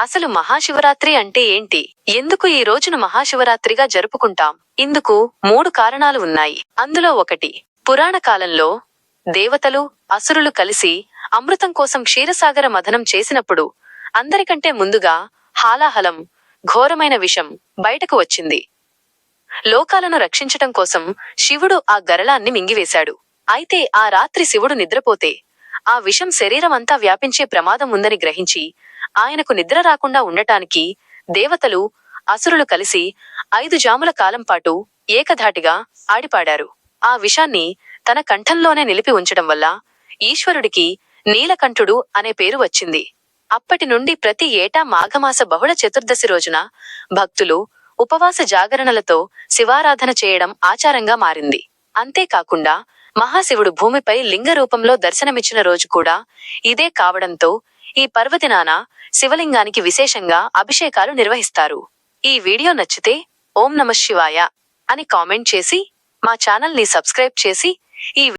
అసలు మహాశివరాత్రి అంటే ఏంటి? ఎందుకు ఈ రోజును మహాశివరాత్రిగా జరుపుకుంటాం? ఇందుకు 3 కారణాలు ఉన్నాయి. అందులో ఒకటి, పురాణ కాలంలో దేవతలు, అసురులు కలిసి అమృతం కోసం క్షీరసాగర మథనం చేసినప్పుడు అందరికంటే ముందుగా హాలాహలం, ఘోరమైన విషం బయటకు వచ్చింది. లోకాలను రక్షించటం కోసం శివుడు ఆ గరళాన్ని మింగివేశాడు. అయితే ఆ రాత్రి శివుడు నిద్రపోతే ఆ విషం శరీరమంతా వ్యాపించే ప్రమాదం ఉందని గ్రహించి ఆయనకు నిద్ర రాకుండా ఉండటానికి దేవతలు, అసురులు కలిసి 5 జాముల కాలం పాటు ఏకధాటిగా ఆడిపాడారు. ఆ విషాన్ని తన కంఠంలోనే నిలిపి ఉంచడం వల్ల ఈశ్వరుడికి నీలకంఠుడు అనే పేరు వచ్చింది. అప్పటి నుండి ప్రతి ఏటా మాఘమాస బహుళ చతుర్దశి రోజున భక్తులు ఉపవాస జాగరణలతో శివారాధన చేయడం ఆచారంగా మారింది. అంతేకాకుండా మహాశివుడు భూమిపై లింగ రూపంలో దర్శనమిచ్చిన రోజు కూడా ఇదే కావడంతో ఈ పర్వదినాన శివలింగానికి విశేషంగా అభిషేకాలు నిర్వహిస్తారు. ఈ వీడియో నచ్చితే ఓం నమః శివాయ అని కామెంట్ చేసి మా ఛానల్ ని సబ్స్క్రైబ్ చేసి ఈ